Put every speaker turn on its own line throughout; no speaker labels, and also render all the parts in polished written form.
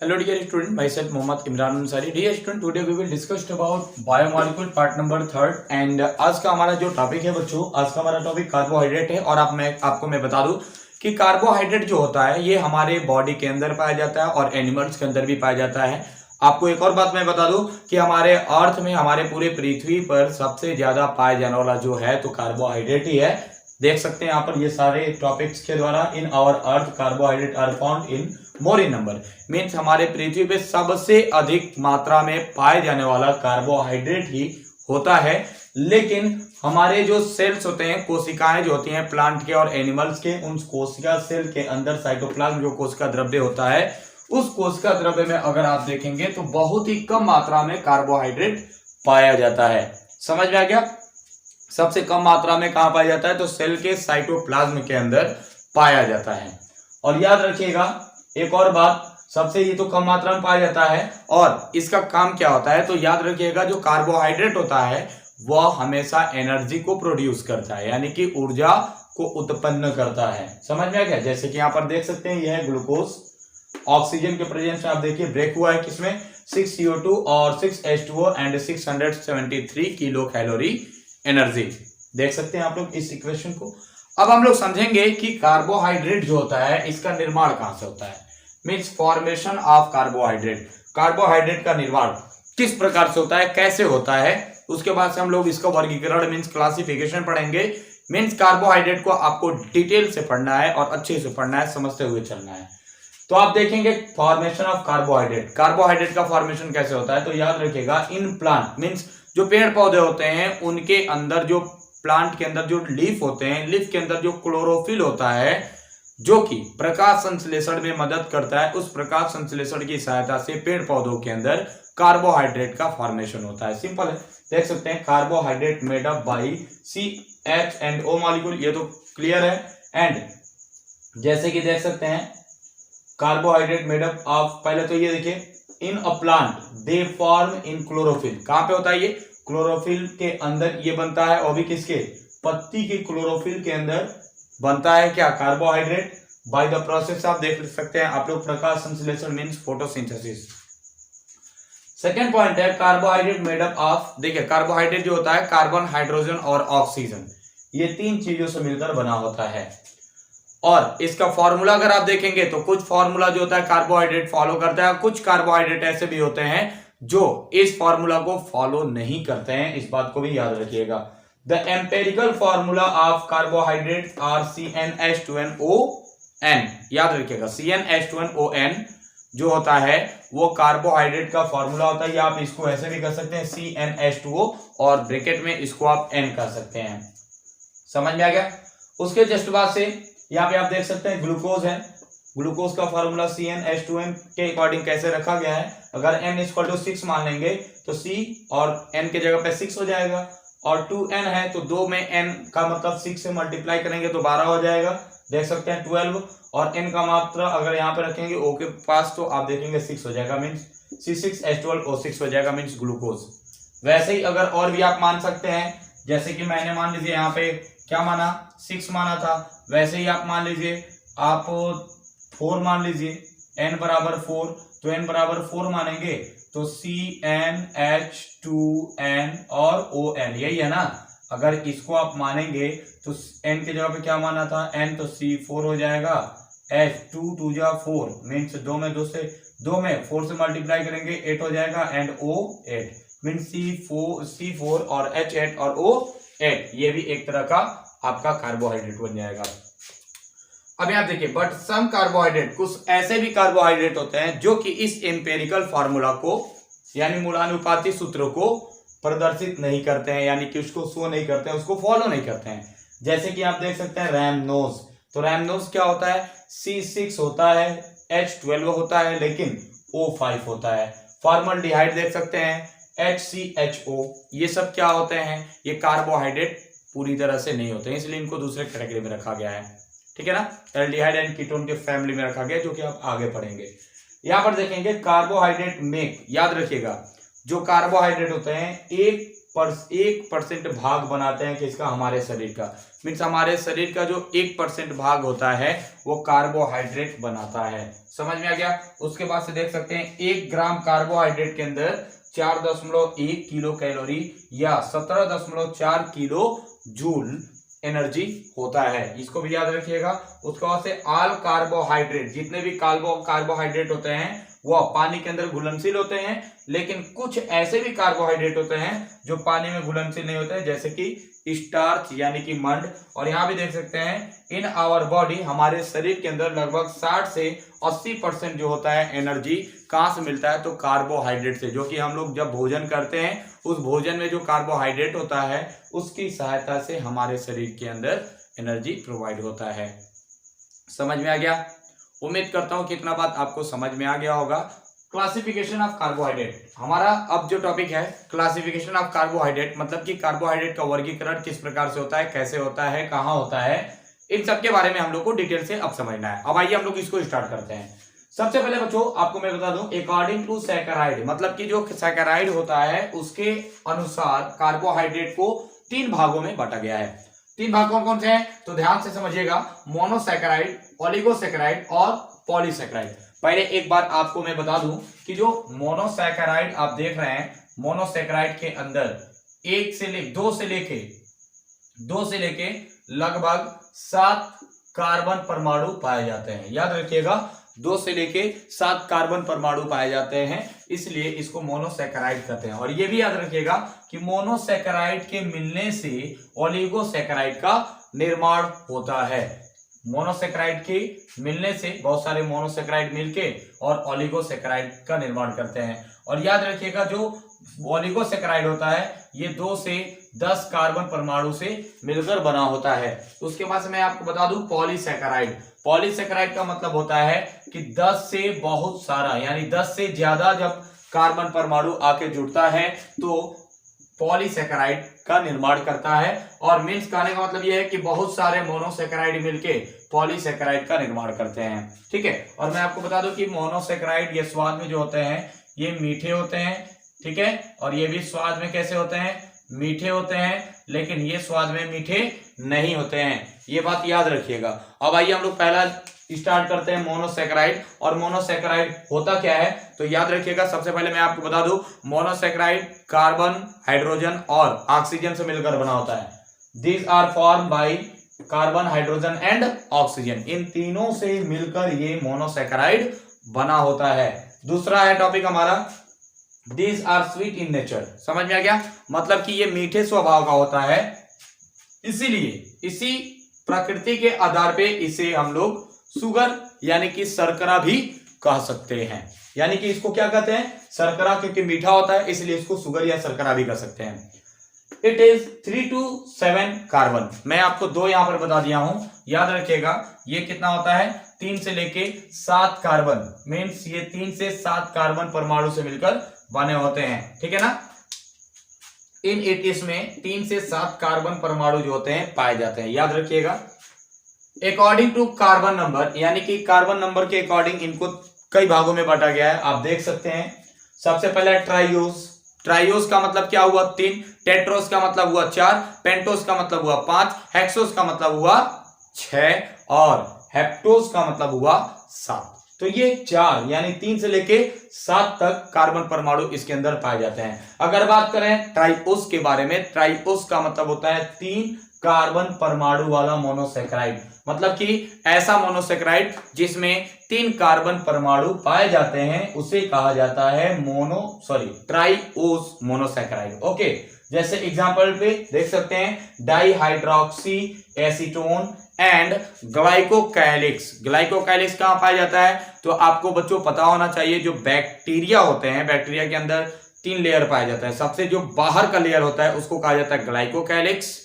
Hello dear student, myself Mohammad Imran Ansari. Dear student, today we will discuss about biomolecule part number 3rd and आज का हमारा जो topic है बच्चों, आज का हमारा टॉपिक कार्बोहाइड्रेट है। और आपको मैं बता दूं कि कार्बोहाइड्रेट जो होता है ये हमारे बॉडी के अंदर पाया जाता है और एनिमल्स के अंदर भी पाया जाता है। आपको एक और बात मैं बता दूं कि हमारे अर्थ में, हमारे पूरे पृथ्वी पर सबसे ज्यादा पाया जाने वाला जो है तो कार्बोहाइड्रेट ही है। देख सकते हैं यहाँ पर ये सारे टॉपिक्स के द्वारा, in our earth carbohydrate are found in more in number, means हमारे पृथ्वी पे सबसे अधिक मात्रा में पाए जाने वाला कार्बोहाइड्रेट ही होता है। लेकिन हमारे जो सेल्स होते हैं, कोशिकाएं जो होती हैं प्लांट के और एनिमल्स के, उन कोशिका सेल के अंदर साइटोप्लाज्म जो कोशिका द्रव्य होता है, उस कोशिका द्रव्य में अगर आप देखेंगे तो बहुत ही कम मात्रा में कार्बोहाइड्रेट पाया जाता है। समझ में आ गया? सबसे कम मात्रा में कहां पाया जाता है तो सेल के साइटोप्लाज्म के अंदर पाया जाता है। और याद रखिएगा एक और बात, सबसे ये तो कम मात्रा में पाया जाता है और इसका काम क्या होता है तो याद रखिएगा जो कार्बोहाइड्रेट होता है वह हमेशा एनर्जी को प्रोड्यूस करता है, यानी कि ऊर्जा को उत्पन्न करता है। समझ में आ गया? जैसे कि यहाँ पर देख सकते हैं यह है ग्लूकोज, ऑक्सीजन के प्रेजेंस में आप देखिए ब्रेक हुआ है किसमें, 6 CO2 और 6 H2O and 673 kilo calorie energy. देख सकते हैं आप लोग इस इक्वेशन को। अब हम लोग समझेंगे कि कार्बोहाइड्रेट जो होता है इसका निर्माण कहां से होता है, means formation of carbohydrate. Carbohydrate का निर्माण किस प्रकार से होता है, कैसे होता है, उसके बाद से हम लोग इसका वर्गीकरण मीन्स क्लासिफिकेशन पढ़ेंगे। मीन्स कार्बोहाइड्रेट को आपको डिटेल से पढ़ना है और अच्छे से पढ़ना है, समझते हुए चलना है। तो आप देखेंगे फॉर्मेशन ऑफ कार्बोहाइड्रेट, कार्बोहाइड्रेट का फॉर्मेशन कैसे होता है तो याद रखिएगा इन प्लांट मीन्स जो पेड़ पौधे होते हैं उनके अंदर, जो प्लांट के अंदर जो लीफ होते हैं, लीफ के अंदर जो क्लोरोफिल होता है जो कि प्रकाश संश्लेषण में मदद करता है, उस प्रकाश संश्लेषण की सहायता से पेड़ पौधों के अंदर कार्बोहाइड्रेट का फॉर्मेशन होता है। सिंपल है, देख सकते हैं carbohydrate made up by CH and O molecule, ये तो क्लियर है। एंड जैसे कि देख सकते हैं कार्बोहाइड्रेट मेड अप ऑफ, पहले तो ये देखिए in a plant they form in chlorophyll. कहां पे होता है ये? क्लोरोफिल के अंदर ये बनता है, और भी किसके? पत्ती के क्लोरोफिल के अंदर बनता है क्या? कार्बोहाइड्रेट। बाय द प्रोसेस आप देख सकते हैं आप लोग प्रकाश संश्लेषण मींस फोटोसिंथेसिस। सेकेंड पॉइंट है कार्बोहाइड्रेट मेड अप ऑफ, देखिए कार्बोहाइड्रेट जो होता है कार्बन, हाइड्रोजन और ऑक्सीजन, ये तीन चीजों से मिलकर बना होता है। और इसका फॉर्मूला अगर आप देखेंगे तो कुछ फॉर्मूला जो होता है कार्बोहाइड्रेट फॉलो करता है, कुछ कार्बोहाइड्रेट ऐसे भी होते हैं जो इस फॉर्मूला को फॉलो नहीं करते हैं, इस बात को भी याद रखिएगा। The empirical formula of carbohydrate are CnH2nOn, याद रखिएगा CnH2nOn जो होता है वो कार्बोहाइड्रेट का फॉर्मूला होता है, या आप इसको ऐसे भी कर सकते हैं CnH2O और ब्रैकेट में इसको आप N कर सकते हैं। समझ में आ गया? उसके जस्ट बाद से यहाँ पे आप देख सकते हैं ग्लूकोज है, ग्लूकोज का फॉर्मूला CnH2n के अकॉर्डिंग कैसे रखा गया है, अगर n = 6 मान लेंगे तो C और n के जगह पे 6 हो जाएगा, और 2n है तो 2 में n का मतलब 6 से मल्टीप्लाई करेंगे तो 12 हो जाएगा। देख सकते हैं 12, और n का मात्रा अगर यहाँ पे रखेंगे O के पास तो आप देखेंगे 6 हो जाएगा, मीन्स C6H12O6 हो जाएगा, मीन्स ग्लूकोज। वैसे ही अगर और भी आप मान सकते हैं, जैसे कि मैंने मान लीजिए यहाँ पे क्या माना, 6 माना था, वैसे ही आप मान लीजिए आप 4 मान लीजिए, n बराबर 4, तो n बराबर 4 मानेंगे तो CnH2n और ON, यही है ना। अगर इसको आप मानेंगे तो n के जगह पे क्या माना था n, तो C4 हो जाएगा, H2 2 जा 4 मीन्स 2 में 4 से मल्टीप्लाई करेंगे 8 हो जाएगा, एंड O8 मीन्स C4 और H8 और O8, ये भी एक तरह का आपका कार्बोहाइड्रेट बन जाएगा। अब आप देखिए बट सम कार्बोहाइड्रेट, कुछ ऐसे भी कार्बोहाइड्रेट होते हैं जो कि इस एम्पेरिकल फार्मूला को यानी मूलानुपाती सूत्र को प्रदर्शित नहीं करते हैं, यानी कि उसको शो नहीं करते हैं, उसको फॉलो नहीं करते हैं। जैसे कि आप देख सकते हैं रैमनोज, तो रैमनोज क्या होता है, C6 होता है, H12 होता है, लेकिन O5 होता है। फॉर्मल्डिहाइड देख सकते हैं HCHO, ये सब क्या होते हैं, ये कार्बोहाइड्रेट पूरी तरह से नहीं होते हैं, इसलिए इनको दूसरे कैटेगरी में रखा गया है। ठीक है ना, एल्डिहाइड एंड कीटोन के फैमिली में रखा गया, जो कि आप आगे पढ़ेंगे। यहां पर देखेंगे कार्बोहाइड्रेट मेक, याद रखिएगा जो कार्बोहाइड्रेट होते हैं एक 1% भाग बनाते हैं किसका, हमारे शरीर का। मीन्स हमारे शरीर का जो 1% भाग होता है वो कार्बोहाइड्रेट बनाता है। समझ में आ गया। उसके बाद से देख सकते हैं 1 ग्राम कार्बोहाइड्रेट के अंदर 4.1 किलो कैलोरी या 17.4 किलो जूल एनर्जी होता है। इसको भी याद रखिएगा। उसके बाद से ऑल कार्बोहाइड्रेट, जितने भी कार्बोहाइड्रेट होते हैं वो पानी के अंदर घुलनशील होते हैं, लेकिन कुछ ऐसे भी कार्बोहाइड्रेट होते हैं जो पानी में घुलनशील नहीं होते हैं, जैसे कि स्टार्च यानी कि मंड। और यहाँ भी देख सकते हैं इन आवर बॉडी, हमारे शरीर के अंदर लगभग 60 से 80% जो होता है एनर्जी कहाँ से मिलता है, तो कार्बोहाइड्रेट से। जो कि हम लोग जब भोजन करते हैं उस भोजन में जो कार्बोहाइड्रेट होता है उसकी सहायता से हमारे शरीर के अंदर एनर्जी प्रोवाइड होता है। समझ में आ गया। उम्मीद करता हूं कितना बात आपको समझ में आ गया होगा। क्लासिफिकेशन ऑफ कार्बोहाइड्रेट हमारा अब जो टॉपिक है, क्लासिफिकेशन ऑफ कार्बोहाइड्रेट, मतलब कि कार्बोहाइड्रेट का वर्गीकरण किस प्रकार से होता है, कैसे होता है, कहाँ होता है, इन सब के बारे में हम लोग को डिटेल से अब समझना है। अब आइए हम लोग इसको स्टार्ट करते हैं। सबसे पहले बच्चों आपको मैं बता दूं, अकॉर्डिंग टू सैकराइड, मतलब कि जो सैकराइड होता है उसके अनुसार कार्बोहाइड्रेट को 3 भागों में बांटा गया है। 3 भाग कौन कौन से हैं, तो ध्यान से समझिएगा। मोनोसैकेराइड, ओलिगोसैकेराइड और पॉलीसैकेराइड। पहले एक बार आपको मैं बता दूं कि जो मोनोसैकेराइड आप देख रहे हैं, मोनोसैकेराइड के अंदर 2 से लेके लगभग 7 कार्बन परमाणु पाए जाते हैं। याद रखिएगा, 2 से लेके 7 कार्बन परमाणु पाए जाते हैं, इसलिए इसको मोनोसैकेराइड कहते हैं। और ये भी याद रखिएगा कि मोनोसैकेराइड के मिलने से ओलिगोसैकेराइड का निर्माण होता है। मोनोसैकेराइड के मिलने से बहुत सारे मोनोसैकेराइड मिलके और ओलिगोसैकेराइड का निर्माण करते हैं। और याद रखिएगा जो ओलिगोसैकेराइड होता है ये 2 से 10 कार्बन परमाणु से मिलकर बना होता है। उसके बाद से मैं आपको बता दूं पॉलीसैकेराइड। पॉलीसैकेराइड का मतलब होता है कि 10 से बहुत सारा, यानी 10 से ज्यादा जब कार्बन परमाणु आके जुड़ता है तो पॉलीसैकेराइड का निर्माण करता है। और मीन्स कहने का मतलब यह है कि बहुत सारे मोनोसैकेराइड मिलके पॉलीसैकेराइड का निर्माण करते हैं। ठीक है। और मैं आपको बता दूं कि मोनोसैकेराइड ये स्वाद में जो होते हैं ये मीठे होते हैं। ठीक है। और ये भी स्वाद में कैसे होते हैं, मीठे होते हैं, लेकिन ये स्वाद में मीठे नहीं होते हैं। ये बात याद रखिएगा। अब आइए हम लोग पहला स्टार्ट करते हैं मोनोसैकेराइड। और मोनोसैकेराइड होता क्या है, तो याद रखिएगा। सबसे पहले मैं आपको बता दूं, मोनोसैकेराइड कार्बन, हाइड्रोजन और ऑक्सीजन से मिलकर बना होता है। These are form by carbon, hydrogen and oxygen. इन तीनों से मिलकर ये मोनोसैकेराइड बना होता है। दूसरा है टॉपिक हमारा, these are sweet in nature. समझ में आ गया, मतलब कि ये मीठे स्वभाव का होता है, इसीलिए इसी प्रकृति के आधार पे इसे हम लोग शुगर यानी कि शर्करा भी कह सकते हैं। यानी कि इसको क्या कहते हैं, शर्करा, क्योंकि मीठा होता है इसलिए इसको शुगर या शर्करा भी कह सकते हैं। It is 3 to 7 carbon. मैं आपको 2 यहां पर बता दिया हूं, याद रखिएगा। ये कितना होता है, 3 से लेके 7 कार्बन, मीन्स ये 3 से 7 कार्बन परमाणु से मिलकर बने होते हैं। ठीक है ना। इन इट इसमें 3 से 7 कार्बन परमाणु जो होते हैं पाए जाते हैं, याद रखिएगा। अकॉर्डिंग टू कार्बन नंबर, यानी कि कार्बन नंबर के अकॉर्डिंग इनको कई भागों में बांटा गया है, आप देख सकते हैं। सबसे पहले ट्राइयोस। ट्राइयोस का मतलब क्या हुआ, 3। टेट्रोस का मतलब हुआ 4। पेंटोस का मतलब हुआ 5। हेक्सोस का मतलब हुआ 6 और हेप्टोस का मतलब हुआ 7। तो ये 4 यानी 3 से लेके 7 तक कार्बन परमाणु इसके अंदर पाए जाते हैं। अगर बात करें ट्राइओस के बारे में, ट्राइओस का मतलब होता है 3 कार्बन परमाणु वाला मोनोसैकेराइड। मतलब कि ऐसा मोनोसैकेराइड जिसमें 3 कार्बन परमाणु पाए जाते हैं उसे कहा जाता है ट्राइओस मोनोसैकेराइड। ओके। जैसे एग्जांपल पे देख सकते हैं dihydroxy acetone and glycocalyx. Glycocalyx कहां पाया जाता है, तो आपको बच्चों पता होना चाहिए, जो बैक्टीरिया होते हैं, बैक्टीरिया के अंदर 3 लेयर पाया जाता है। सबसे जो बाहर का लेयर होता है उसको कहा जाता है ग्लाइकोकैलिक्स,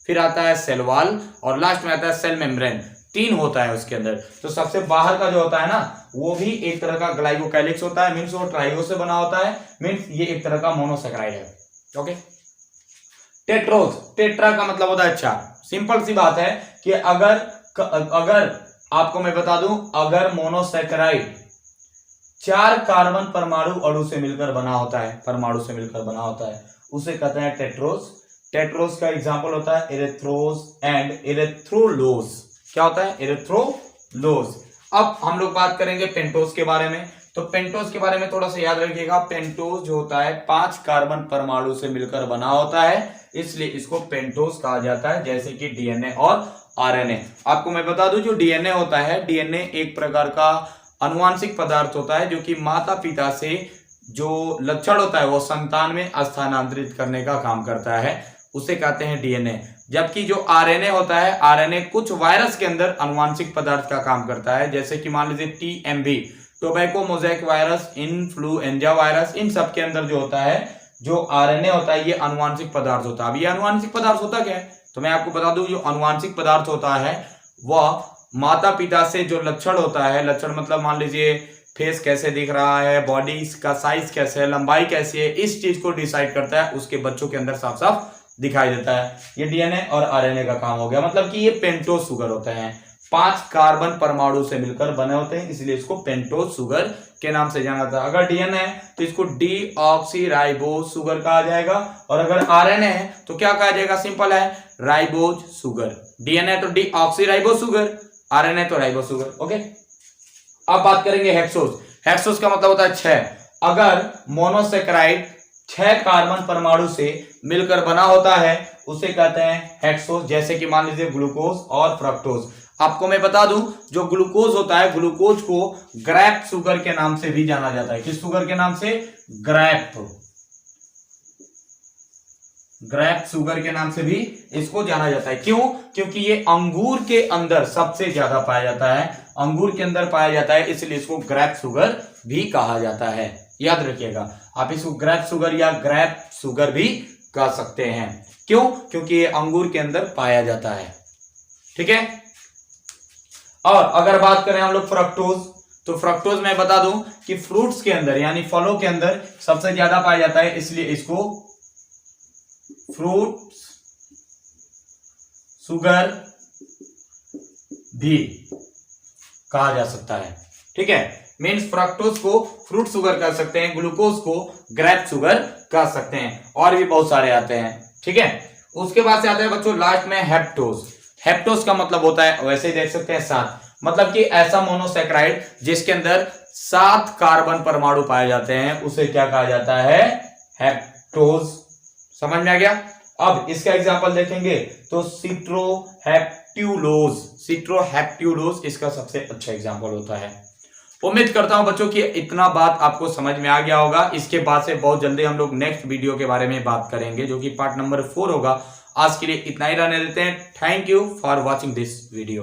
फिर आता है सेल वॉल और लास्ट में आता है सेल मेम्ब्रेन। 3 होता है उसके अंदर। तो सबसे बाहर का जो होता है ना वो भी एक तरह का ग्लाइकोकैलिक्स होता है, मीन्स वो ट्राइओस से बना होता है, मीन्स ये एक तरह का मोनोसैकेराइड है। ओके। टेट्रोस, टेट्रा का मतलब होता है 4। सिंपल सी बात है कि अगर आपको मैं बता दूं, अगर मोनोसैकेराइड 4 कार्बन परमाणु अणु से मिलकर बना होता है, परमाणु से मिलकर बना होता है, उसे कहते हैं टेट्रोस। टेट्रोस का एग्जांपल होता है इरेथ्रोस एंड इरेथ्रोलोस। क्या होता है? इरेथ्रोलोस। अब हम लोग बात करेंगे पेंटोस के बारे में। तो पेंटोस के बारे में थोड़ा सा याद रखिएगा, पेंटोस जो होता है 5 कार्बन परमाणु से मिलकर बना होता है, इसलिए इसको पेंटोस कहा जाता है, जैसे कि डीएनए और आरएनए। आपको मैं बता दूं, जो डीएनए होता है, डीएनए एक प्रकार का आनुवांशिक पदार्थ होता है जो कि माता पिता से जो लक्षण होता है वो संतान में स्थानांतरित करने का काम करता है, उसे कहते हैं डीएनए। जबकि जो आरएनए होता है, आरएनए कुछ वायरस के अंदर आनुवांशिक पदार्थ का काम करता है, जैसे कि मान लीजिए TMV, tobacco mosaic virus, influenza virus, इन सब के अंदर जो होता है, जो आरएनए होता है, ये आनुवांशिक पदार्थ होता है। अब ये आनुवांशिक पदार्थ होता क्या है, तो मैं आपको बता दूं, जो आनुवांशिक पदार्थ होता है वह माता पिता से जो लक्षण होता है, लक्षण मतलब मान लीजिए फेस कैसे दिख रहा है, बॉडी का साइज कैसे है, लंबाई कैसी है, इस चीज को डिसाइड करता है, उसके बच्चों के अंदर साफ साफ दिखाई देता है। ये डीएनए और आरएनए का काम हो गया। मतलब कि ये पेंटोस शुगर होते हैं, 5 कार्बन परमाणु से मिलकर बने होते हैं, इसलिए इसको पेंटोस शुगर के नाम से जाना जाता है। अगर डीएनए है तो इसको डीऑक्सीराइबोस शुगर कहा जाएगा, और अगर आरएनए है तो क्या कहा जाएगा? सिंपल है, राइबोज शुगर। डीएनए तो डीऑक्सीराइबोस शुगर, आरएनए तो राइबोस शुगर। ओके, अब बात करेंगे हेक्सोस। हेक्सोस का मतलब होता है 6। अगर मोनोसेक्राइड 6 कार्बन परमाणु से मिलकर बना होता है, उसे कहते हैं हेक्सोस, जैसे कि मान लीजिए ग्लूकोज और फ्रक्टोज। आपको मैं बता दूं, जो ग्लूकोज होता है, ग्लूकोज को ग्रेप शुगर के नाम से भी जाना जाता है। किस शुगर के नाम से? ग्रेप शुगर के नाम से भी इसको जाना जाता है। क्यों? क्योंकि ये अंगूर के अंदर सबसे ज्यादा पाया जाता है, अंगूर के अंदर पाया जाता है, इसलिए इसको ग्रेप शुगर भी कहा जाता है। याद रखिएगा, आप इसको ग्रेप शुगर या ग्रेप शुगर भी कह सकते हैं। क्यों? क्योंकि ये अंगूर के अंदर पाया जाता है। ठीक है। और अगर बात करें हम लोग फ्रक्टोज, तो फ्रक्टोज मैं बता दूं कि फ्रूट्स के अंदर यानी फलों के अंदर सबसे ज्यादा पाया जाता है, इसलिए इसको फ्रूट शुगर भी कहा जा सकता है। ठीक है, मीन्स फ्रक्टोज को फ्रूट शुगर कह सकते हैं, ग्लूकोज को ग्रेप शुगर कह सकते हैं, और भी बहुत सारे आते हैं। ठीक है, उसके बाद से आता है बच्चों लास्ट में हेप्टोज। हेप्टोज का मतलब होता है, वैसे ही देख सकते हैं 7, मतलब कि ऐसा मोनोसेक्राइड जिसके अंदर 7 कार्बन परमाणु पाए जाते हैं, उसे क्या कहा जाता है? हेप्टोज। समझ में आ गया? अब इसका एग्जांपल देखेंगे तो सिट्रोहेप्ट्यूलोज, सिट्रोहेप्ट्यूलोज इसका सबसे अच्छा एग्जांपल होता है। उम्मीद करता हूं बच्चों कि इतना बात आपको समझ में आ गया होगा। इसके बाद से बहुत जल्दी हम लोग नेक्स्ट वीडियो के बारे में बात करेंगे, जो कि पार्ट नंबर 4 होगा। आज के लिए इतना ही रहने देते हैं। Thank you for watching this video.